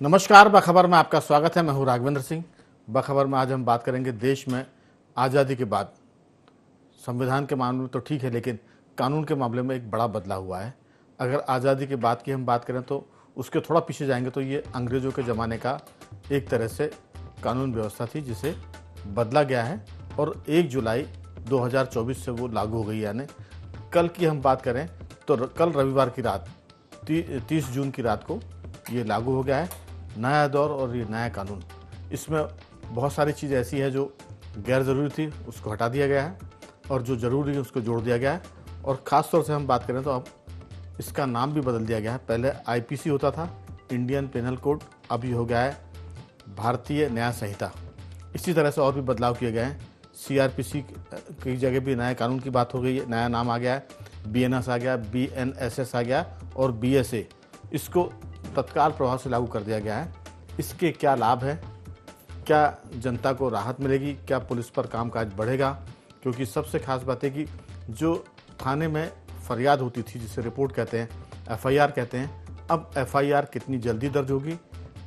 नमस्कार, बखबर में आपका स्वागत है। मैं हूं राघवेंद्र सिंह। बखबर में आज हम बात करेंगे देश में आज़ादी के बाद संविधान के मामले में तो ठीक है, लेकिन कानून के मामले में एक बड़ा बदलाव हुआ है। अगर आज़ादी के बाद की हम बात करें तो उसके थोड़ा पीछे जाएंगे तो ये अंग्रेज़ों के ज़माने का एक तरह से कानून व्यवस्था थी जिसे बदला गया है और 1 जुलाई 2024 से वो लागू हो गई। यानी कल की हम बात करें तो कल रविवार की रात 30 जून की रात को ये लागू हो गया है। नया दौर और ये नया कानून, इसमें बहुत सारी चीज़ ऐसी है जो गैर ज़रूरी थी, उसको हटा दिया गया है और जो ज़रूरी है उसको जोड़ दिया गया है। और ख़ास तौर से हम बात करें तो अब इसका नाम भी बदल दिया गया है। पहले आईपीसी होता था, इंडियन पेनल कोड, अब ये हो गया है भारतीय न्याय संहिता। इसी तरह से और भी बदलाव किए गए हैं। सीआरपीसी की जगह भी नए कानून की बात हो गई है, नया नाम आ गया है, बीएनएस आ गया, बीएनएसएस आ गया और बीएसए, इसको तत्काल प्रभाव से लागू कर दिया गया है। इसके क्या लाभ है, क्या जनता को राहत मिलेगी, क्या पुलिस पर कामकाज बढ़ेगा? क्योंकि सबसे खास बात है कि जो थाने में फरियाद होती थी, जिसे रिपोर्ट कहते हैं, एफआईआर कहते हैं, अब एफआईआर कितनी जल्दी दर्ज होगी।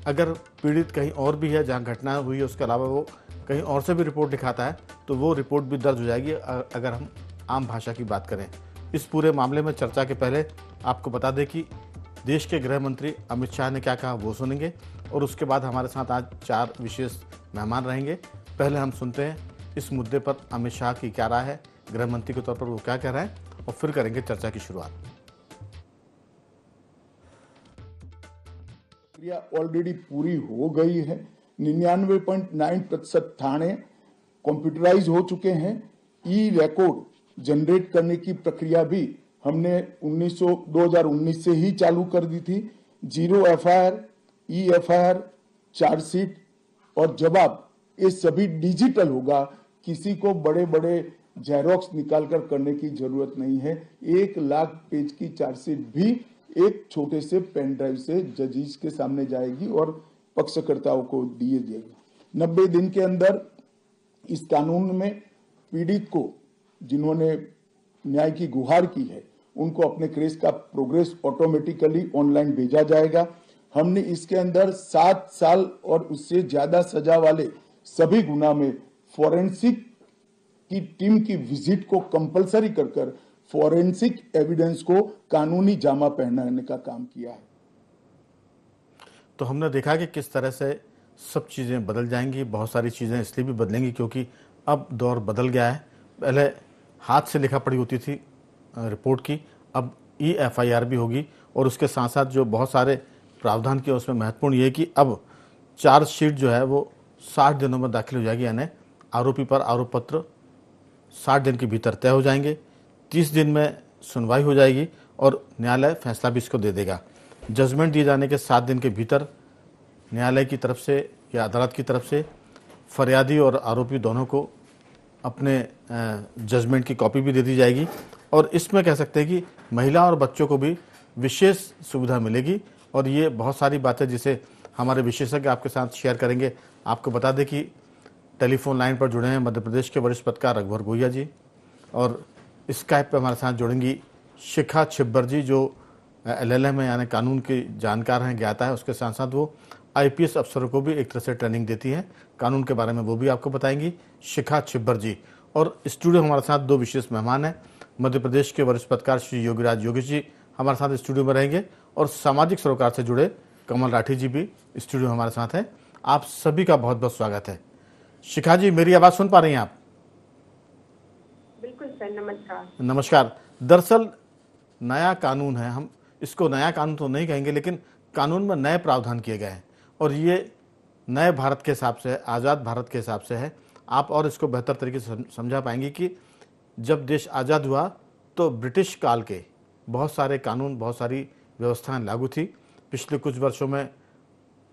अगर पीड़ित कहीं और भी है जहां घटना हुई है, उसके अलावा वो कहीं और से भी रिपोर्ट दिखाता है तो वो रिपोर्ट भी दर्ज हो जाएगी। अगर हम आम भाषा की बात करें, इस पूरे मामले में चर्चा के पहले आपको बता दें कि देश के गृह मंत्री अमित शाह ने क्या कहा वो सुनेंगे और उसके बाद हमारे साथ आज 4 विशेष मेहमान रहेंगे। पहले हम सुनते हैं इस मुद्दे पर अमित शाह की क्या राय है, गृह मंत्री के तौर पर वो क्या कह रहे हैं, और फिर करेंगे चर्चा की शुरुआत। प्रक्रिया ऑलरेडी पूरी हो गई है। 99.9% थाने कंप्यूटराइज हो चुके हैं। ई रिकॉर्ड जनरेट करने की प्रक्रिया भी हमने 2019 से ही चालू कर दी थी। 0 एफआईआर, ई एफआईआर, चार्जशीट और जवाब, ये सभी डिजिटल होगा। किसी को बड़े बड़े जेरोक्स निकालकर करने की जरूरत नहीं है। 1 लाख पेज की चार्जशीट भी एक छोटे से पेन ड्राइव से जजेस के सामने जाएगी और पक्षकर्ताओं को दिए जाएगी। 90 दिन के अंदर इस कानून में पीड़ित को, जिन्होंने न्याय की गुहार की है, उनको अपने केस का प्रोग्रेस ऑटोमेटिकली ऑनलाइन भेजा जाएगा। हमने इसके अंदर 7 साल और उससे ज्यादा सजा वाले सभी गुना में फॉरेंसिक की टीम की विजिट को कंपलसरी कर फॉरेंसिक एविडेंस को कानूनी जामा पहनाने का काम किया है। तो हमने देखा कि किस तरह से सब चीज़ें बदल जाएंगी। बहुत सारी चीज़ें इसलिए भी बदलेंगी क्योंकि अब दौर बदल गया है। पहले हाथ से लिखा पढ़ी होती थी रिपोर्ट की, अब ई एफआईआर भी होगी और उसके साथ साथ जो बहुत सारे प्रावधान किए उसमें महत्वपूर्ण ये है कि अब चार्जशीट जो है वो 60 दिनों में दाखिल हो जाएगी। यानी आरोपी पर आरोप पत्र 60 दिन के भीतर तय हो जाएंगे, 30 दिन में सुनवाई हो जाएगी और न्यायालय फैसला भी इसको दे देगा। जजमेंट दिए जाने के 7 दिन के भीतर न्यायालय की तरफ से या अदालत की तरफ से फरियादी और आरोपी दोनों को अपने जजमेंट की कॉपी भी दे दी जाएगी। और इसमें कह सकते हैं कि महिला और बच्चों को भी विशेष सुविधा मिलेगी। और ये बहुत सारी बातें जिसे हमारे विशेषज्ञ आपके साथ शेयर करेंगे। आपको बता दें कि टेलीफोन लाइन पर जुड़े हैं मध्य प्रदेश के वरिष्ठ पत्रकार रघुवर गोहिया जी, और स्काइप पे हमारे साथ जुड़ेंगी शिखा छिब्बर जी, जो एलएलएम है यानी कानून की जानकार हैं, ज्ञाता है। उसके साथ साथ वो आईपीएस अफसरों को भी एक तरह से ट्रेनिंग देती हैं कानून के बारे में, वो भी आपको बताएंगी शिखा छिब्बर जी। और स्टूडियो हमारे साथ 2 विशेष मेहमान हैं। मध्य प्रदेश के वरिष्ठ पत्रकार श्री योगीराज योगेश जी हमारे साथ स्टूडियो में रहेंगे और सामाजिक सरोकार से जुड़े कमल राठी जी भी स्टूडियो हमारे साथ हैं। आप सभी का बहुत बहुत स्वागत है। शिखा जी, मेरी आवाज़ सुन पा रही हैं आप? बिल्कुल सर, नमस्कार। नमस्कार। दरअसल नया कानून है, हम इसको नया कानून तो नहीं कहेंगे, लेकिन कानून में नए प्रावधान किए गए हैं और ये नए भारत के हिसाब से, आज़ाद भारत के हिसाब से है। आप और इसको बेहतर तरीके से समझा पाएंगे कि जब देश आज़ाद हुआ तो ब्रिटिश काल के बहुत सारे कानून, बहुत सारी व्यवस्थाएं लागू थी। पिछले कुछ वर्षों में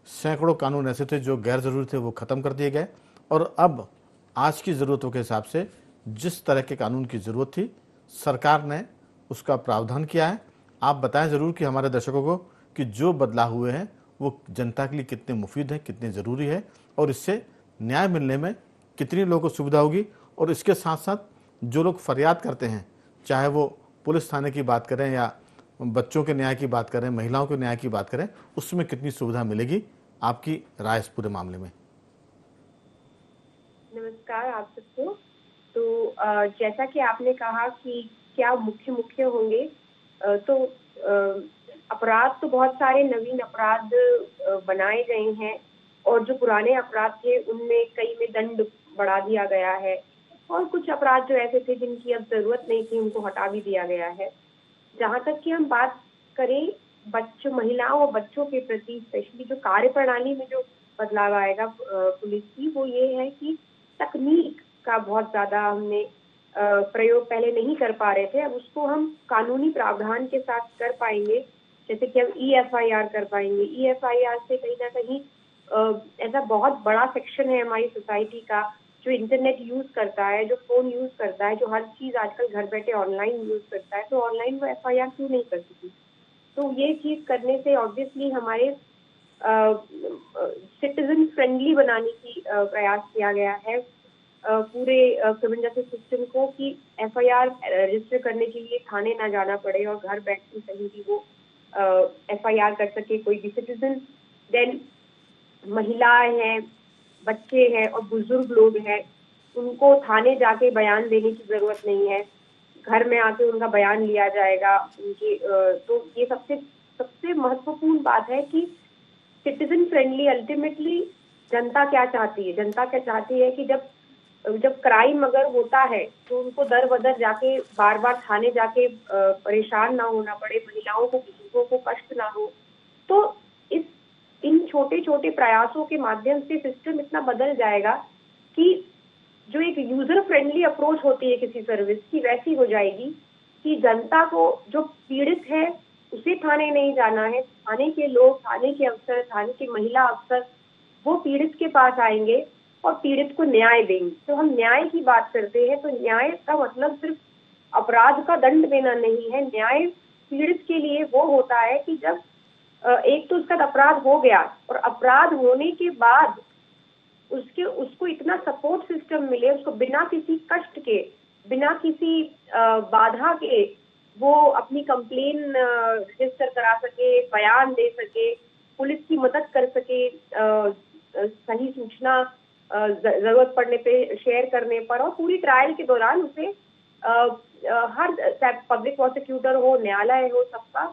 सैकड़ों कानून ऐसे थे जो गैर ज़रूरी थे, वो ख़त्म कर दिए गए और अब आज की ज़रूरतों के हिसाब से जिस तरह के कानून की ज़रूरत थी, सरकार ने उसका प्रावधान किया है। आप बताएं ज़रूर कि हमारे दर्शकों को कि जो बदलाव हुए हैं वो जनता के लिए कितने मुफीद हैं, कितने ज़रूरी है और इससे न्याय मिलने में कितनी लोगों को सुविधा होगी। और इसके साथ साथ जो लोग फरियाद करते हैं, चाहे वो पुलिस थाने की बात करें या बच्चों के न्याय की बात करें, महिलाओं के न्याय की बात करें, उसमें कितनी सुविधा मिलेगी। आपकी राय इस पूरे मामले में। नमस्कार आप सबको। तो जैसा कि आपने कहा कि क्या मुख्य मुख्य होंगे, तो अपराध तो बहुत सारे नवीन अपराध बनाए गए हैं और जो पुराने अपराध थे उनमें कई में दंड बढ़ा दिया गया है और कुछ अपराध जो ऐसे थे जिनकी अब जरूरत नहीं थी उनको हटा भी दिया गया है। जहां तक कि हम बात करें बच्चों, महिलाओं और बच्चों के प्रति स्पेशली जो कार्य प्रणाली में जो बदलाव आएगा पुलिस की, वो ये है कि तकनीक का बहुत ज्यादा हमने प्रयोग पहले नहीं कर पा रहे थे, अब उसको हम कानूनी प्रावधान के साथ कर पाएंगे। जैसे कि हम EFIR कर पाएंगे। EFIR से कहीं ना कहीं ऐसा बहुत बड़ा सेक्शन है हमारी सोसाइटी का जो इंटरनेट यूज करता है, जो फोन यूज करता है, जो हर चीज आजकल घर बैठे ऑनलाइन यूज करता है, तो ऑनलाइन वो FIR क्यों नहीं कर सकती। तो ये चीज करने से ऑब्वियसली हमारे सिटीजन फ्रेंडली बनाने की प्रयास किया गया है पूरे क्रिमिनल जस्टिस सिस्टम को, कि FIR रजिस्टर करने के लिए थाने ना जाना पड़े और घर बैठ के कहीं भी वो FIR कर सके कोई भी सिटीजन। देन महिलाएं हैं, बच्चे हैं और बुजुर्ग लोग हैं, उनको थाने जाके बयान देने की जरूरत नहीं है, घर में आके उनका बयान लिया जाएगा उनकी। तो ये सबसे सबसे महत्वपूर्ण बात है कि सिटीजन फ्रेंडली अल्टीमेटली जनता क्या चाहती है। जनता क्या चाहती है कि जब क्राइम अगर होता है तो उनको दर बदर जाके बार बार थाने जाके परेशान ना होना पड़े, महिलाओं को बुजुर्गों को कष्ट ना हो। तो इन छोटे छोटे प्रयासों के माध्यम से सिस्टम इतना बदल जाएगा कि जो एक यूजर फ्रेंडली अप्रोच होती है किसी सर्विस की, वैसी हो जाएगी कि जनता को जो पीड़ित है उसे थाने नहीं जाना है, थाने के लोग, थाने के अफसर, थाने के महिला अफसर वो पीड़ित के पास आएंगे और पीड़ित को न्याय देंगे। तो हम न्याय की बात करते हैं तो न्याय का मतलब सिर्फ अपराध का दंड देना नहीं है। न्याय पीड़ित के लिए वो होता है कि जब एक तो उसका अपराध हो गया और अपराध होने के बाद उसको इतना सपोर्ट सिस्टम मिले, उसको बिना किसी कष्ट के, बिना किसी बाधा के वो अपनी कंप्लेन रजिस्टर करा सके, बयान दे सके, पुलिस की मदद कर सके, सही सूचना जरूरत पड़ने पे शेयर करने पर, और पूरी ट्रायल के दौरान उसे हर पब्लिक प्रोसिक्यूटर हो, न्यायालय हो, सबका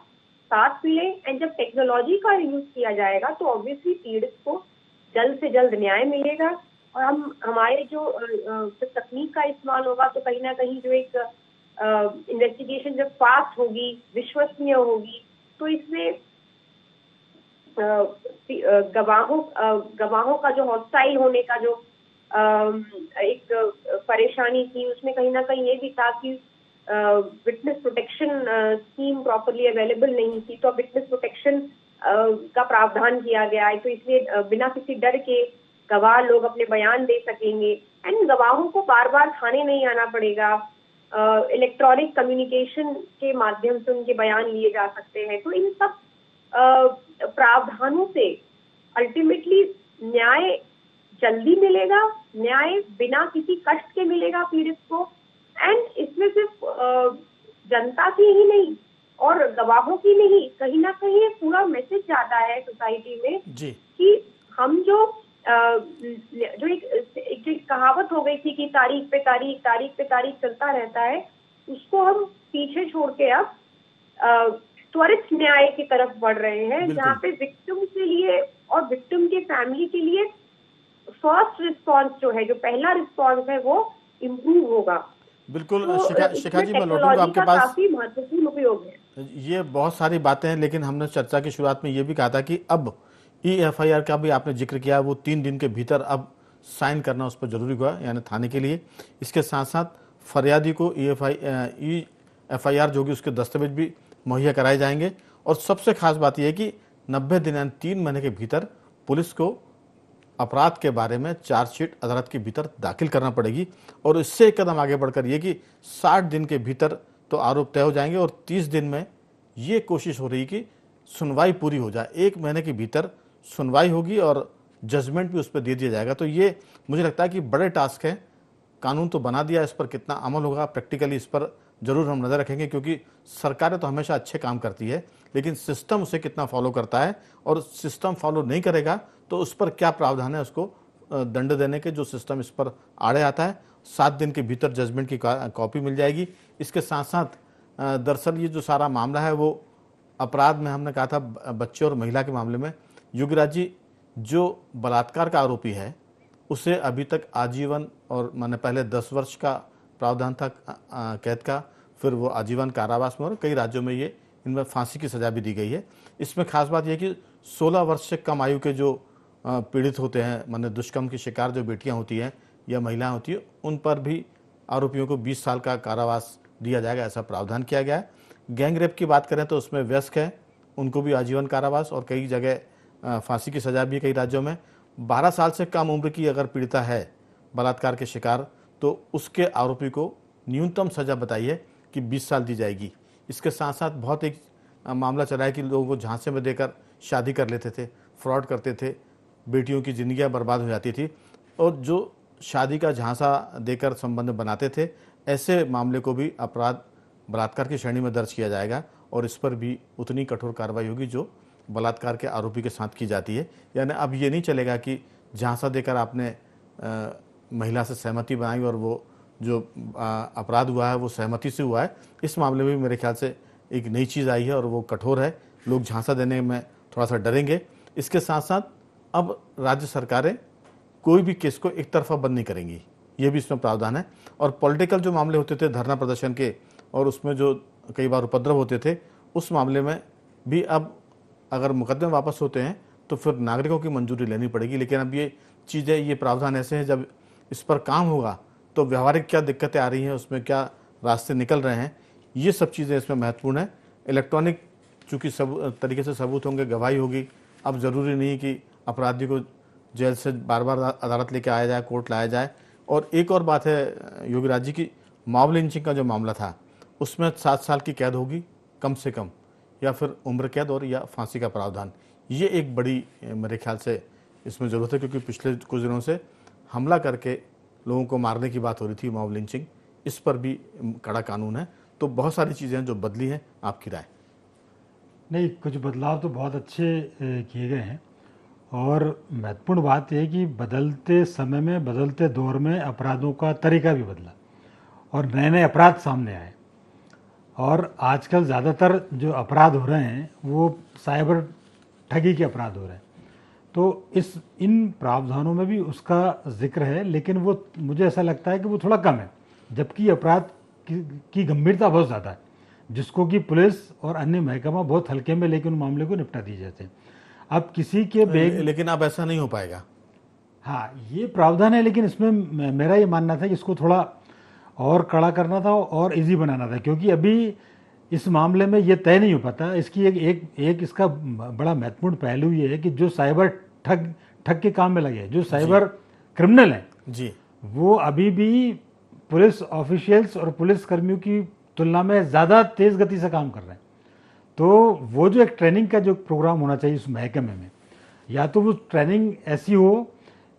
साथ मिले। एंड जब टेक्नोलॉजी का यूज किया जाएगा तो ऑब्वियसली पीड़ित को जल्द से जल्द न्याय मिलेगा और हमारे जो तकनीक का इस्तेमाल होगा तो कहीं ना कहीं जो एक इन्वेस्टिगेशन जब फास्ट होगी, विश्वसनीय होगी, तो इसमें गवाहों का जो हॉस्टाइल होने का जो एक परेशानी थी, उसमें कहीं ना कहीं ये भी था कि witness protection scheme properly available नहीं थी। तो अब विटनेस प्रोटेक्शन का प्रावधान किया गया है, तो इसलिए बिना किसी डर के गवाह लोग अपने बयान दे सकेंगे एंड गवाहों को बार बार थाने नहीं आना पड़ेगा। इलेक्ट्रॉनिक कम्युनिकेशन के माध्यम से उनके बयान लिए जा सकते हैं। तो इन सब प्रावधानों से अल्टीमेटली न्याय जल्दी मिलेगा, न्याय बिना किसी कष्ट के मिलेगा पीड़ित को। एंड इसमें सिर्फ जनता की ही नहीं और गवाहों की नहीं, कहीं ना कहीं एक पूरा मैसेज जाता है सोसाइटी में जी कि हम जो एक कहावत हो गई थी कि तारीख पे तारीख, तारीख पे तारीख चलता रहता है, उसको हम पीछे छोड़ के अब त्वरित न्याय की तरफ बढ़ रहे हैं, जहाँ पे विक्टिम के लिए और विक्टिम के फैमिली के लिए फर्स्ट रिस्पॉन्स जो है, जो पहला रिस्पॉन्स है, वो इम्प्रूव होगा। बिल्कुल। तो शिखा जी, मैं लौटूंगा आपके पास। काफी महत्वपूर्ण उपयोग है। ये बहुत सारी बातें हैं, लेकिन हमने चर्चा की शुरुआत में ये भी कहा था कि अब EFIR का भी आपने जिक्र किया, वो 3 दिन के भीतर अब साइन करना उस पर जरूरी हुआ, यानी थाने के लिए। इसके साथ साथ फरियादी को EFIR जो कि उसके दस्तावेज भी मुहैया कराए जाएंगे। और सबसे खास बात यह है कि 90 दिन यानी 3 महीने के भीतर पुलिस को अपराध के बारे में चार्जशीट अदालत के भीतर दाखिल करना पड़ेगी। और इससे एक कदम आगे बढ़कर ये कि 60 दिन के भीतर तो आरोप तय हो जाएंगे और 30 दिन में ये कोशिश हो रही कि सुनवाई पूरी हो जाए। 1 महीने के भीतर सुनवाई होगी और जजमेंट भी उस पर दे दिया जाएगा। तो ये मुझे लगता है कि बड़े टास्क हैं। कानून तो बना दिया, इस पर कितना अमल होगा प्रैक्टिकली, इस पर जरूर हम नज़र रखेंगे, क्योंकि सरकारें तो हमेशा अच्छे काम करती है, लेकिन सिस्टम उसे कितना फॉलो करता है, और सिस्टम फॉलो नहीं करेगा तो उस पर क्या प्रावधान है, उसको दंड देने के जो सिस्टम इस पर आड़े आता है, 7 दिन के भीतर जजमेंट की कॉपी मिल जाएगी। इसके साथ साथ दरअसल ये जो सारा मामला है वो अपराध में हमने कहा था बच्चे और महिला के मामले में योगीराज जी जो बलात्कार का आरोपी है उसे अभी तक आजीवन और मैंने पहले 10 वर्ष का प्रावधान था कैद का, फिर वो आजीवन कारावास में, और कई राज्यों में ये इनमें फांसी की सज़ा भी दी गई है। इसमें खास बात यह कि 16 वर्ष से कम आयु के जो पीड़ित होते हैं, माने दुष्कर्म की शिकार जो बेटियां होती हैं या महिलाएं होती है, उन पर भी आरोपियों को 20 साल का कारावास दिया जाएगा, ऐसा प्रावधान किया गया है। गैंग रेप की बात करें तो उसमें वयस्क है, उनको भी आजीवन कारावास और कई जगह फांसी की सज़ा भी कई राज्यों में। 12 साल से कम उम्र की अगर पीड़िता है बलात्कार के शिकार, तो उसके आरोपी को न्यूनतम सज़ा बताई है कि 20 साल दी जाएगी। इसके साथ साथ बहुत एक मामला चला है कि लोगों को झांसे में देकर शादी कर लेते थे, फ्रॉड करते थे, बेटियों की ज़िंदगियाँ बर्बाद हो जाती थी, और जो शादी का झांसा देकर संबंध बनाते थे, ऐसे मामले को भी अपराध बलात्कार की श्रेणी में दर्ज किया जाएगा और इस पर भी उतनी कठोर कार्रवाई होगी जो बलात्कार के आरोपी के साथ की जाती है। यानी अब ये नहीं चलेगा कि झांसा देकर आपने महिला से सहमति बनाई और वो जो अपराध हुआ है वो सहमति से हुआ है। इस मामले में भी मेरे ख्याल से एक नई चीज़ आई है और वो कठोर है, लोग झांसा देने में थोड़ा सा डरेंगे। इसके साथ साथ अब राज्य सरकारें कोई भी केस को एक तरफा बंद नहीं करेंगी, ये भी इसमें प्रावधान है। और पॉलिटिकल जो मामले होते थे धरना प्रदर्शन के और उसमें जो कई बार उपद्रव होते थे, उस मामले में भी अब अगर मुकदमे वापस होते हैं तो फिर नागरिकों की मंजूरी लेनी पड़ेगी। लेकिन अब ये चीज़ें, ये प्रावधान ऐसे हैं, जब इस पर काम होगा तो व्यवहारिक क्या दिक्कतें आ रही हैं, उसमें क्या रास्ते निकल रहे हैं, ये सब चीज़ें इसमें महत्वपूर्ण है। इलेक्ट्रॉनिक चूँकि सब तरीके से सबूत होंगे, गवाही होगी, अब ज़रूरी नहीं कि अपराधी को जेल से बार बार अदालत लेके आया जाए, कोर्ट लाया जाए। और एक और बात है योगीराज जी की, मॉब लिंचिंग का जो मामला था उसमें 7 साल की कैद होगी कम से कम, या फिर उम्र कैद और या फांसी का प्रावधान। ये एक बड़ी मेरे ख्याल से इसमें ज़रूरत है, क्योंकि पिछले कुछ दिनों से हमला करके लोगों को मारने की बात हो रही थी, मॉब लिंचिंग, इस पर भी कड़ा कानून है। तो बहुत सारी चीज़ें हैं जो बदली हैं, आपकी राय? नहीं, कुछ बदलाव तो बहुत अच्छे किए गए हैं, और महत्वपूर्ण बात यह है कि बदलते समय में, बदलते दौर में अपराधों का तरीका भी बदला और नए नए अपराध सामने आए। और आजकल ज़्यादातर जो अपराध हो रहे हैं वो साइबर ठगी के अपराध हो रहे हैं। तो इन प्रावधानों में भी उसका जिक्र है, लेकिन वो मुझे ऐसा लगता है कि वो थोड़ा कम है, जबकि अपराध की गंभीरता बहुत ज़्यादा है, जिसको कि पुलिस और अन्य महकमा बहुत हल्के में लेकिन उन मामले को निपटा दी जाते हैं। अब किसी के लेकिन अब ऐसा नहीं हो पाएगा। हाँ, ये प्रावधान है, लेकिन इसमें मेरा ये मानना था कि इसको थोड़ा और कड़ा करना था और इजी बनाना था, क्योंकि अभी इस मामले में ये तय नहीं हो पाता। इसकी एक इसका बड़ा महत्वपूर्ण पहलू ये है कि जो साइबर ठग के काम में लगे हैं, जो साइबर क्रिमिनल हैं जी, वो अभी भी पुलिस ऑफिशियल्स और पुलिस कर्मियों की तुलना में ज़्यादा तेज़ गति से काम कर रहे हैं। तो वो जो एक ट्रेनिंग का जो प्रोग्राम होना चाहिए उस महकमे में, या तो वो ट्रेनिंग ऐसी हो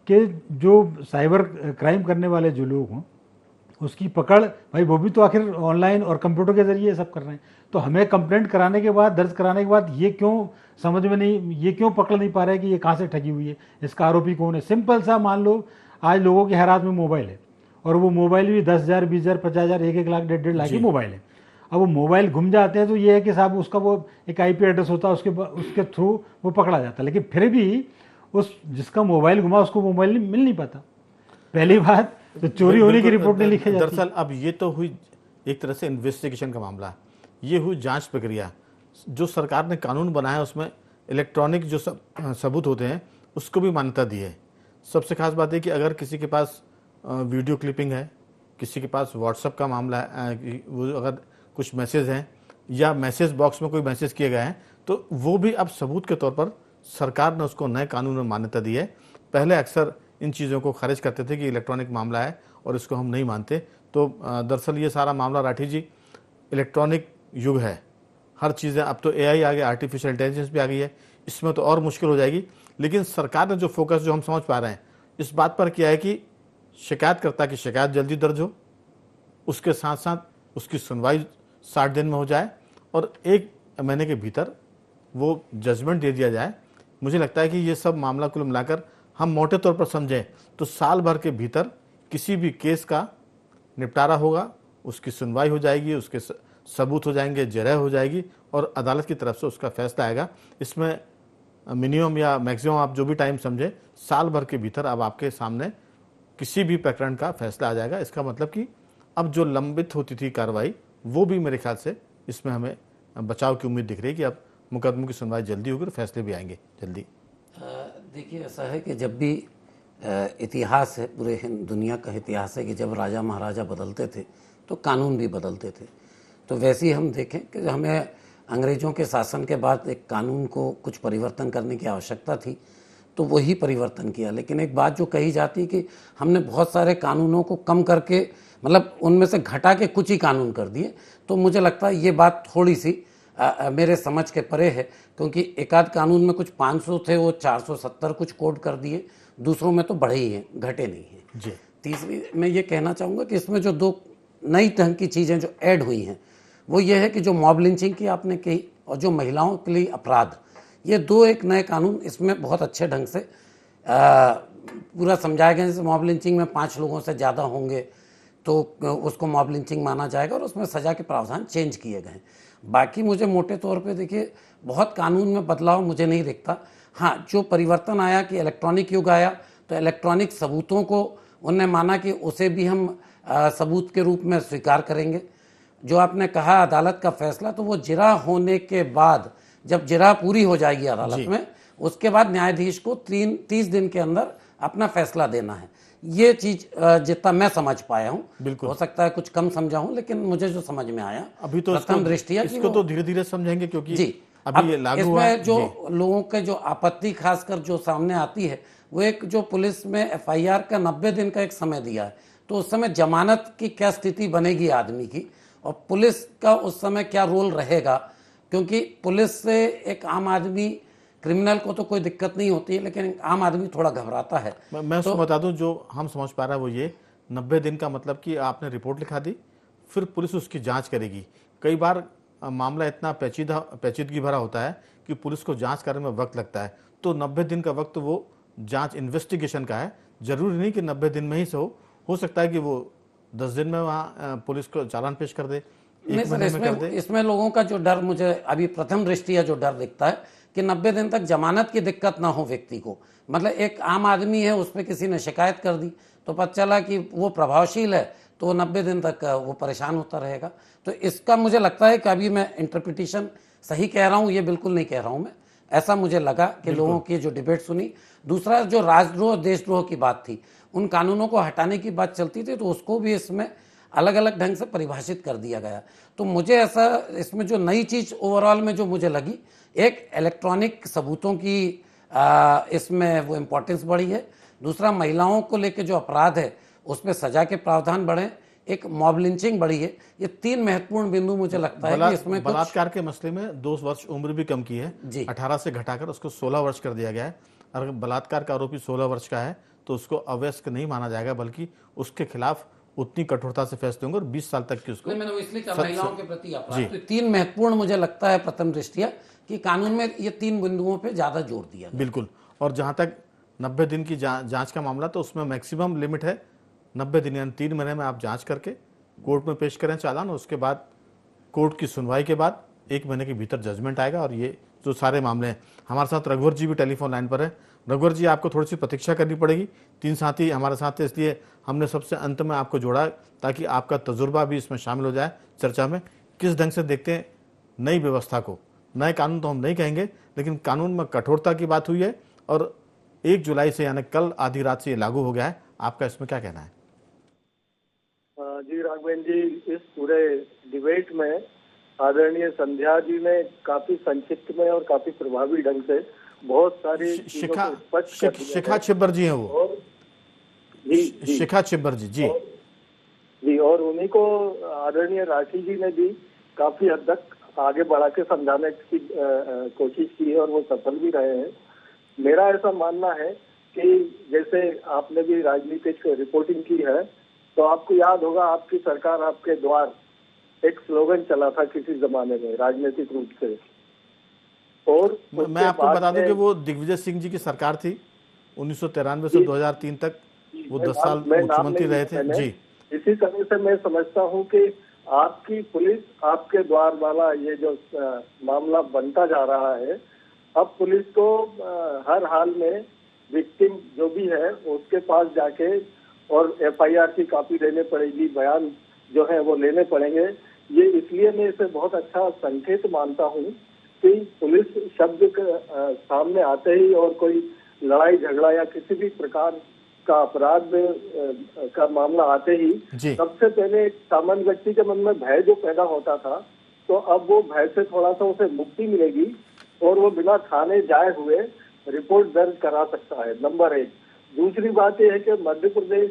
कि जो साइबर क्राइम करने वाले जो लोग हों उसकी पकड़, भाई वो भी तो आखिर ऑनलाइन और कंप्यूटर के जरिए सब कर रहे हैं, तो हमें कंप्लेंट कराने के बाद, दर्ज कराने के बाद ये क्यों समझ में नहीं, ये क्यों पकड़ नहीं पा रहे कि ये कहाँ से ठगी हुई है, इसका आरोपी कौन है। सिंपल सा, मान लो आज लोगों के हर हाथ में मोबाइल है, और वो मोबाइल भी 10,000, 20,000, 50,000, 1-1 लाख, 1.5 लाख की मोबाइल है। अब वो मोबाइल घूम जाते हैं तो ये है कि साहब उसका वो एक IP एड्रेस होता है, उसके थ्रू वो पकड़ा जाता है, लेकिन फिर भी उस जिसका मोबाइल घुमा उसको मोबाइल मिल नहीं पाता। पहली बात तो चोरी होने की रिपोर्ट नहीं लिखी जाती। दरअसल अब ये तो हुई एक तरह से इन्वेस्टिगेशन का मामला, ये हुई जांच प्रक्रिया। जो सरकार ने कानून बनाया उसमें इलेक्ट्रॉनिक जो सबूत होते हैं उसको भी मान्यता दी है। सबसे खास बात है कि अगर किसी के पास वीडियो क्लिपिंग है, किसी के पास व्हाट्सएप का मामला है, वो अगर कुछ मैसेज हैं या मैसेज बॉक्स में कोई मैसेज किए गए हैं, तो वो भी अब सबूत के तौर पर सरकार ने उसको नए कानून में मान्यता दी है। पहले अक्सर इन चीज़ों को खारिज करते थे कि इलेक्ट्रॉनिक मामला है और इसको हम नहीं मानते। तो दरअसल ये सारा मामला राठी जी इलेक्ट्रॉनिक युग है, हर चीज़ें, अब तो AI आ गया, आर्टिफिशियल इंटेलिजेंस भी आ गई है, इसमें तो और मुश्किल हो जाएगी। लेकिन सरकार ने जो फोकस, जो हम समझ पा रहे हैं, इस बात पर किया है कि शिकायतकर्ता की शिकायत जल्दी दर्ज हो, उसके साथ साथ उसकी सुनवाई 60 दिन में हो जाए और 1 महीने के भीतर वो जजमेंट दे दिया जाए। मुझे लगता है कि ये सब मामला कुल मिलाकर हम मोटे तौर पर समझें तो साल भर के भीतर किसी भी केस का निपटारा होगा, उसकी सुनवाई हो जाएगी, उसके सबूत हो जाएंगे, जरह हो जाएगी और अदालत की तरफ से उसका फैसला आएगा। इसमें मिनिमम या मैक्सिमम आप जो भी टाइम समझें, साल भर के भीतर अब आपके सामने किसी भी प्रकरण का फैसला आ जाएगा। इसका मतलब कि अब जो लंबित होती थी कार्रवाई वो भी मेरे ख्याल से इसमें हमें बचाव की उम्मीद दिख रही है कि अब मुकदमों की सुनवाई जल्दी होगी और फैसले भी आएंगे जल्दी। देखिए, ऐसा है कि जब भी इतिहास है, पूरे दुनिया का इतिहास है कि जब राजा महाराजा बदलते थे तो कानून भी बदलते थे। तो वैसे ही हम देखें कि हमें अंग्रेज़ों के शासन के बाद एक कानून को कुछ परिवर्तन करने की आवश्यकता थी, तो वही परिवर्तन किया। लेकिन एक बात जो कही जाती कि हमने बहुत सारे कानूनों को कम करके, मतलब उनमें से घटा के कुछ ही कानून कर दिए, तो मुझे लगता है ये बात थोड़ी सी मेरे समझ के परे है, क्योंकि एक आध कानून में कुछ 500 थे, वो 470 कुछ कोड कर दिए, दूसरों में तो बढ़े ही हैं, घटे नहीं हैं जी। तीसरी मैं ये कहना चाहूँगा कि इसमें जो दो नई ढंग की चीज़ें जो ऐड हुई हैं वो ये है कि जो मॉब लिंचिंग की आपने कही और जो महिलाओं के लिए अपराध, ये दो एक नए कानून इसमें बहुत अच्छे ढंग से पूरा समझाया गया। जैसे मॉब लिंचिंग में 5 लोगों से ज़्यादा होंगे तो उसको मॉब लिंचिंग माना जाएगा और उसमें सज़ा के प्रावधान चेंज किए गए। बाकी मुझे मोटे तौर पे देखिए बहुत कानून में बदलाव मुझे नहीं दिखता। हाँ, जो परिवर्तन आया कि इलेक्ट्रॉनिक युग आया तो इलेक्ट्रॉनिक सबूतों को उन्होंने माना कि उसे भी हम सबूत के रूप में स्वीकार करेंगे। जो आपने कहा अदालत का फैसला, तो वो जिरह होने के बाद, जब जिरह पूरी हो जाएगी अदालत में, उसके बाद न्यायाधीश को 30 दिन के अंदर अपना फैसला देना है। ये चीज जितना मैं समझ पाया हूँ, हो सकता है कुछ कम समझा हूँ, लेकिन मुझे जो समझ में आया अभी तो प्रथम दृष्टिया इसको तो धीरे धीरे समझेंगे क्योंकि जी अभी ये लागू हुआ है। इसमें जो लोगों के जो आपत्ति खासकर जो सामने आती है वो एक जो पुलिस में एफआईआर का 90 दिन का एक समय दिया है, तो उस समय जमानत की क्या स्थिति बनेगी आदमी की और पुलिस का उस समय क्या रोल रहेगा, क्योंकि पुलिस से एक आम आदमी, क्रिमिनल को तो कोई दिक्कत नहीं होती है लेकिन आम आदमी थोड़ा घबराता है। मैं उसको बता दूं, जो हम समझ पा रहे हैं वो ये 90 दिन का मतलब कि आपने रिपोर्ट लिखा दी, फिर पुलिस उसकी जांच करेगी। कई बार मामला इतना पेचीदगी भरा होता है कि पुलिस को जांच करने में वक्त लगता है, तो 90 दिन का वक्त वो जांच इन्वेस्टिगेशन का है। जरूरी नहीं कि 90 दिन में ही से हो सकता है कि वो 10 दिन में वहाँ पुलिस को चालान पेश कर दे, नहीं सर, इसमें लोगों का जो डर मुझे अभी प्रथम दृष्टिया जो डर दिखता है कि 90 दिन तक जमानत की दिक्कत ना हो व्यक्ति को। मतलब एक आम आदमी है, उस पर किसी ने शिकायत कर दी तो पता चला कि वो प्रभावशील है, तो वो 90 दिन तक वो परेशान होता रहेगा। तो इसका मुझे लगता है कि अभी मैं इंटरप्रिटेशन सही कह रहा हूँ, ये बिल्कुल नहीं कह रहा हूँ मैं, ऐसा मुझे लगा कि लोगों की जो डिबेट सुनी। दूसरा, जो राजद्रोह देशद्रोह की बात थी, उन कानूनों को हटाने की बात चलती थी, तो उसको भी इसमें अलग अलग ढंग से परिभाषित कर दिया गया। तो मुझे ऐसा इसमें जो नई चीज़ ओवरऑल में जो मुझे लगी, एक इलेक्ट्रॉनिक सबूतों की इसमें वो इम्पोर्टेंस बढ़ी है। दूसरा, महिलाओं को लेकर जो अपराध है उसमें सजा के प्रावधान बढ़े, एक मॉब लिंचिंग बढ़ी है। ये 3 महत्वपूर्ण बिंदु मुझे लगता है कि इसमें बलात्कार के मसले में 2 वर्ष उम्र भी कम की है, 18 से घटाकर उसको 16 वर्ष कर दिया गया है। अगर बलात्कार का आरोपी 16 वर्ष का है तो उसको अवयस्क नहीं माना जाएगा, बल्कि उसके खिलाफ उतनी कठोरता से फैसले होंगे और 20 साल तक की उसको मैंने इसलिए महिलाओं के प्रति अपराध, तो 3 महत्वपूर्ण मुझे लगता है प्रथम दृष्टिया कि कानून में ये 3 बिंदुओं पे ज्यादा जोर दिया। बिल्कुल। और जहां तक 90 दिन की जांच का मामला, तो उसमें मैक्सिमम लिमिट है 90 दिन, यानी 3 महीने में आप जांच करके कोर्ट में पेश करें चालान, उसके बाद कोर्ट की सुनवाई के बाद 1 महीने के भीतर जजमेंट आएगा। और ये जो सारे मामले हैं, हमारे साथ रघुवर जी भी टेलीफोन लाइन पर है। रघुवर जी, आपको थोड़ी सी प्रतीक्षा करनी पड़ेगी, 3 साथी हमारे साथ है, इसलिए हमने सबसे अंत में आपको जोड़ा ताकि आपका तजुर्बा भी इसमें शामिल हो जाए चर्चा में। किस ढंग से देखते हैं नई व्यवस्था को? नए कानून तो हम नहीं कहेंगे, लेकिन कानून में कठोरता की बात हुई है और 1 जुलाई से यानी कल आधी रात से ये लागू हो गया है। आपका इसमें क्या कहना है? जी राघवेंद्र जी, इस पूरे डिबेट में आदरणीय संध्या जी ने काफी संक्षिप्त में और काफी प्रभावी ढंग से बहुत सारी शिखा छिब्बर जी हैं वो, जी शिखा छिब्बर जी, जी और उन्हीं को आदरणीय राठी जी ने भी काफी हद तक आगे बढ़ा के समझाने की कोशिश की है और वो सफल भी रहे हैं। मेरा ऐसा मानना है कि जैसे आपने भी राजनीतिक रिपोर्टिंग की है, तो आपको याद होगा आपकी सरकार आपके द्वार एक स्लोगन चला था किसी जमाने में राजनीतिक रूप से, और मैं उसके आपको बाद बता दूं में- कि वो दिग्विजय सिंह जी की सरकार थी 1993 से 2003 तक, वो 10 साल मैं नाम मुख्यमंत्री नहीं रहे लिया थे मैंने। जी। इसी तरह से मैं समझता हूं कि आपकी पुलिस आपके द्वार वाला ये जो मामला बनता जा रहा है, अब पुलिस को हर हाल में विक्टिम जो भी है उसके पास जाके और एफआईआर की कॉपी लेने पड़ेगी, बयान जो है वो लेने पड़ेंगे। ये इसलिए मैं इसे बहुत अच्छा संकेत मानता हूँ कि पुलिस शब्द सामने आते ही और कोई लड़ाई झगड़ा या किसी भी प्रकार का अपराध का मामला आते ही जी। सबसे पहले एक सामान्य व्यक्ति के मन में भय जो पैदा होता था, तो अब वो भय से थोड़ा सा उसे मुक्ति मिलेगी और वो बिना थाने जाए हुए रिपोर्ट दर्ज करा सकता है, नंबर 1। दूसरी बात यह है कि मध्य प्रदेश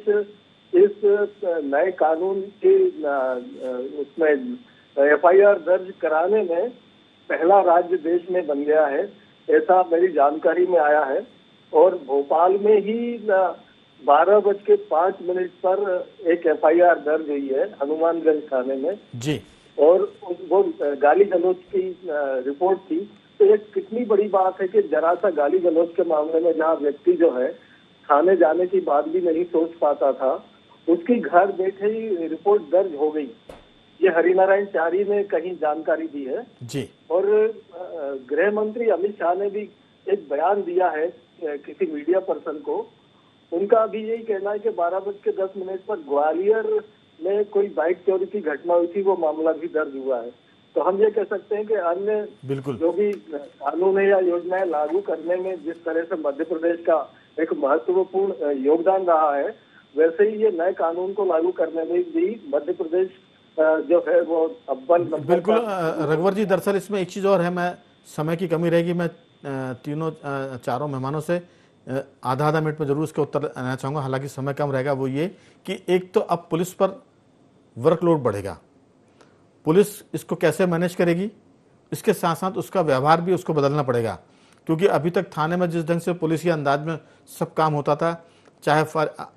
इस नए कानून के उसमें एफआईआर दर्ज कराने में पहला राज्य देश में बन गया है, ऐसा मेरी जानकारी में आया है। और भोपाल में ही 12:05 पर एक एफआईआर दर्ज हुई है हनुमानगंज थाने में जी। और वो गाली गलौज की रिपोर्ट थी। तो ये कितनी बड़ी बात है कि जरा सा गाली गलौज के मामले में जहाँ व्यक्ति जो है थाने जाने की बात भी नहीं सोच पाता था, उसकी घर बैठे ही रिपोर्ट दर्ज हो गई। ये हरिनारायण चारी ने कहीं जानकारी दी है। जी। और गृह मंत्री अमित शाह ने भी एक बयान दिया है किसी मीडिया पर्सन को। उनका भी यही कहना है कि 12:10 पर ग्वालियर में कोई बाइक चोरी की घटना हुई थी, वो मामला भी दर्ज हुआ है। तो हम ये कह सकते हैं कि अन्य बिल्कुल जो भी कानून है या योजनाएं लागू करने में जिस तरह से मध्य प्रदेश का एक महत्वपूर्ण योगदान रहा है, वैसे ही ये नए कानून को लागू करने में भी मध्य प्रदेश जो है वो अव्वल नंबर बिल्कुल का- रघुवर जी, दरअसल इसमें एक चीज़ और है, मैं समय की कमी रहेगी, मैं चारों मेहमानों से आधा आधा मिनट में जरूर इसका उत्तर लेना चाहूँगा, हालांकि समय कम रहेगा। वो ये कि एक तो अब पुलिस पर वर्कलोड बढ़ेगा, पुलिस इसको कैसे मैनेज करेगी, इसके साथ साथ उसका व्यवहार भी उसको बदलना पड़ेगा। क्योंकि अभी तक थाने में जिस ढंग से पुलिस के अंदाज में सब काम होता था, चाहे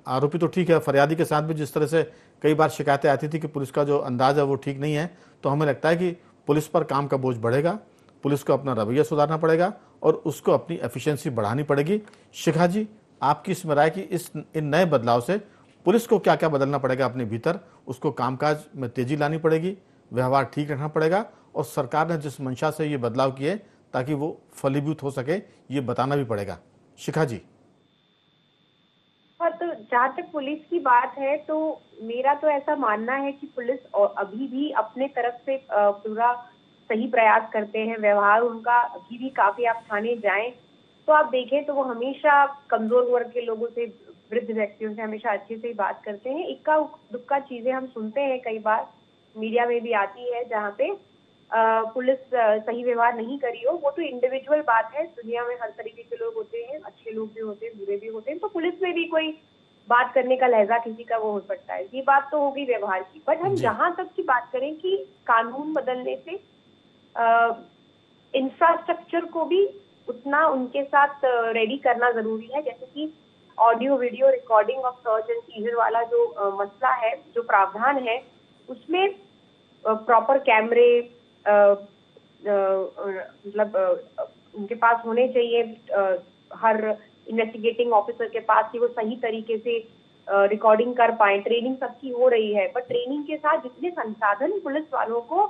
आरोपी तो ठीक है, फरियादी के साथ भी जिस तरह से कई बार शिकायतें आती थी कि पुलिस का जो अंदाज है वो ठीक नहीं है, तो हमें लगता है कि पुलिस पर काम का बोझ बढ़ेगा, पुलिस को अपना रवैया सुधारना पड़ेगा और उसको अपनी एफिशिएंसी बढ़ानी पड़ेगी। शिखा जी, आपकी इसमें राय कि इन नए बदलाव से पुलिस को क्या क्या बदलना पड़ेगा अपने भीतर, उसको कामकाज में तेजी लानी पड़ेगी, व्यवहार ठीक रखना पड़ेगा, और सरकार ने जिस मंशा से ये बदलाव किए ताकि वो फलीभूत हो सके, ये बताना भी पड़ेगा। शिखा जी। हाँ, तो जहाँ तक पुलिस की बात है, तो मेरा तो ऐसा मानना है कि पुलिस अभी भी अपने तरफ से पूरा सही प्रयास करते हैं। व्यवहार उनका अभी भी काफी, आप थाने जाएं तो आप देखें तो वो हमेशा कमजोर वर्ग के लोगों से, वृद्ध व्यक्तियों से हमेशा अच्छे से ही बात करते हैं। इक्का दुक्का चीजें हम सुनते हैं, कई बार मीडिया में भी आती है जहाँ पे पुलिस सही व्यवहार नहीं करी हो। वो तो इंडिविजुअल बात है, दुनिया में हर तरीके के लोग होते हैं, अच्छे लोग भी होते हैं, बुरे भी होते हैं, तो पुलिस में भी कोई बात करने का लहजा किसी का वो हो सकता है। ये बात तो होगी व्यवहार की। बट हम जहां तक की बात करें कि कानून बदलने से इंफ्रास्ट्रक्चर को भी उतना उनके साथ रेडी करना जरूरी है। जैसे कि audio video recording of search and seizure वाला जो मसला है, जो प्रावधान है, उसमें प्रॉपर कैमरे मतलब उनके पास होने चाहिए, हर इन्वेस्टिगेटिंग ऑफिसर के पास, कि वो सही तरीके से रिकॉर्डिंग कर पाए। ट्रेनिंग सबकी हो रही है, बट ट्रेनिंग के साथ जितने संसाधन पुलिस वालों को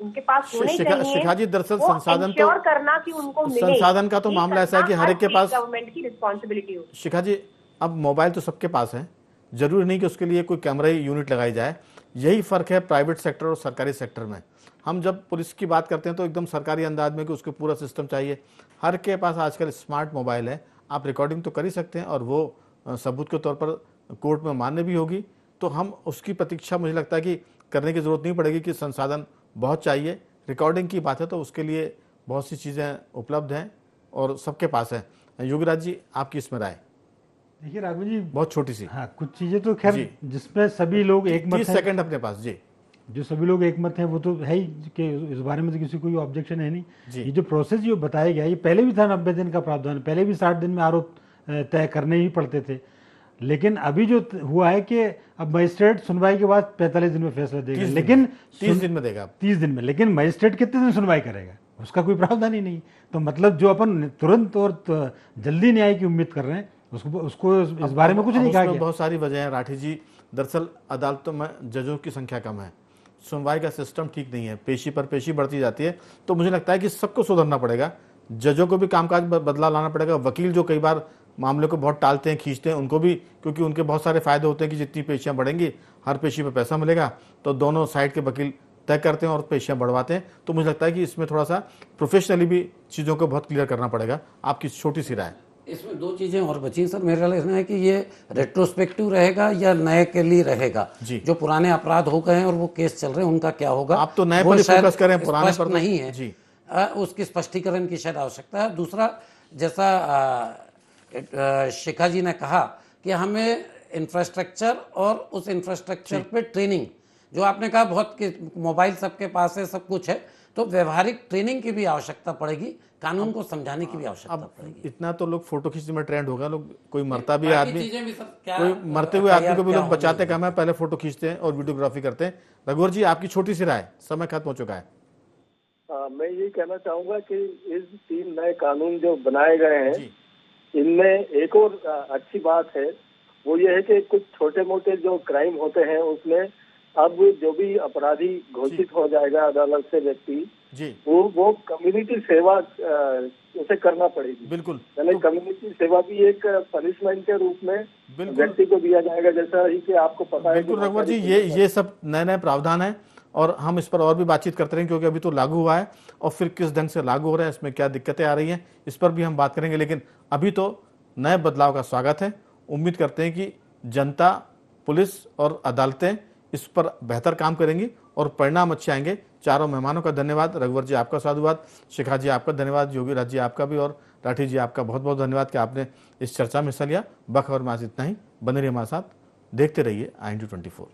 उनके पास होने चाहिए, शिखा जी, दरअसल वो संसाधन तो इंश्योर करना कि उनको मिले। संसाधन का तो मामला ऐसा है कि हर एक के पास, गवर्नमेंट की रिस्पॉन्सिबिलिटी हो। शिखा जी, अब मोबाइल तो सबके पास है, जरूरी नहीं कि उसके लिए कोई कैमरा यूनिट लगाई जाए। यही फर्क है प्राइवेट सेक्टर और सरकारी सेक्टर में। हम जब पुलिस की बात करते हैं तो एकदम सरकारी अंदाज में कि उसको पूरा सिस्टम चाहिए। हर के पास आजकल स्मार्ट मोबाइल है, आप रिकॉर्डिंग तो कर ही सकते हैं और वो सबूत के तौर पर कोर्ट में मान्य भी होगी। तो हम उसकी प्रतीक्षा, मुझे लगता है कि करने की जरूरत नहीं पड़ेगी कि संसाधन बहुत चाहिए। रिकॉर्डिंग की बात है तो उसके लिए बहुत सी चीज़ें उपलब्ध हैं और सबके पास है। योगीराज जी, आपकी इसमें राय? देखिए राघव जी, बहुत छोटी सी, हाँ, कुछ चीजें तो खैर जिसमें सभी लोग एक मत 30 हैं, सेकंड अपने पास जी। जो सभी लोग एक मत हैं वो तो है ही, कि इस बारे में तो किसी को कोई ऑब्जेक्शन है नहीं। ये जो प्रोसेस जो बताया गया, ये पहले भी था 90 दिन का प्रावधान, पहले भी 60 दिन में आरोप तय करने ही पड़ते थे। लेकिन अभी जो हुआ है कि अब मजिस्ट्रेट सुनवाई के बाद 45 दिन में फैसला देगा, लेकिन 30 दिन में देगा। 30 दिन में, लेकिन मजिस्ट्रेट कितने दिन सुनवाई करेगा, उसका कोई प्रावधान ही नहीं। तो मतलब जो अपन तुरंत और जल्दी न्याय की उम्मीद कर रहे हैं, उसको इस बारे में कुछ नहीं कहा गया। बहुत सारी वजह है राठी जी। दरअसल अदालतों में जजों की संख्या कम है, सुनवाई का सिस्टम ठीक नहीं है, पेशी पर पेशी बढ़ती जाती है। तो मुझे लगता है कि सबको सुधरना पड़ेगा, जजों को भी कामकाज बदलाव लाना पड़ेगा। वकील जो कई बार मामले को बहुत टालते हैं, खींचते हैं, उनको भी, क्योंकि उनके बहुत सारे फायदे होते हैं कि जितनी पेशियां बढ़ेंगी हर पेशी पर पैसा मिलेगा, तो दोनों साइड के वकील तय करते हैं और पेशियां बढ़वाते हैं। तो मुझे लगता है कि इसमें थोड़ा सा प्रोफेशनली भी चीज़ों को बहुत क्लियर करना पड़ेगा। आपकी छोटी सी राय। इसमें दो चीजें और बची सर, मेरा लगना है कि ये रेट्रोस्पेक्टिव रहेगा या नए के लिए रहेगा। जो पुराने अपराध हो गए हैं और वो केस चल रहे हैं, उनका क्या होगा? आप तो नए पर फोकस करें, पुराने पर नहीं है जी। उसकी स्पष्टीकरण की शायद आवश्यकता है। दूसरा, जैसा शिखा जी ने कहा कि हमें इंफ्रास्ट्रक्चर और उस इंफ्रास्ट्रक्चर पे ट्रेनिंग, जो आपने कहा बहुत कि मोबाइल सबके पास है, सब कुछ है, तो व्यवहारिक ट्रेनिंग की भी आवश्यकता पड़ेगी, कानून को समझाने की भी आवश्यकता पड़ेगी। इतना तो लोग फोटो खींचने में ट्रेंड होगा, लोग कोई मरता भी आदमी, कोई कोई मरते हुए आदमी को भी लोग बचाते कम है, पहले फोटो खींचते हैं और वीडियोग्राफी करते हैं। रघुवर जी, आपकी छोटी सी राय, समय खत्म हो चुका है। मैं ये कहना चाहूंगा कि इस 3 नए कानून जो बनाए गए हैं, इनमें एक और अच्छी बात है, वो ये है कि कुछ छोटे मोटे जो क्राइम होते हैं उसमें अब जो भी अपराधी घोषित हो जाएगा अदालत से व्यक्ति जी, वो कम्युनिटी सेवा उसे करना पड़ेगी। बिल्कुल, यानी कम्युनिटी सेवा भी एक पनिशमेंट के रूप में व्यक्ति को दिया जाएगा, जैसा ही कि आपको पता है। बिल्कुल रघुवर जी, ये सब नए नए प्रावधान है और हम इस पर और भी बातचीत करते रहेंगे, क्योंकि अभी तो लागू हुआ है और फिर किस ढंग से लागू हो रहा है, इसमें क्या दिक्कतें आ रही हैं, इस पर भी हम बात करेंगे। लेकिन अभी तो नए बदलाव का स्वागत है। उम्मीद करते हैं कि जनता, पुलिस और अदालतें इस पर बेहतर काम करेंगी और परिणाम अच्छे आएंगे। चारों मेहमानों का धन्यवाद। रघुवर जी, आपका साधुवाद। शिखा जी, आपका धन्यवाद। योगीराज जी, आपका भी, और राठी जी, आपका बहुत बहुत धन्यवाद कि आपने इस चर्चा में हिस्सा लिया। बखबर में आज इतना ही। बने रहिए हमारे साथ, देखते रहिए IND24।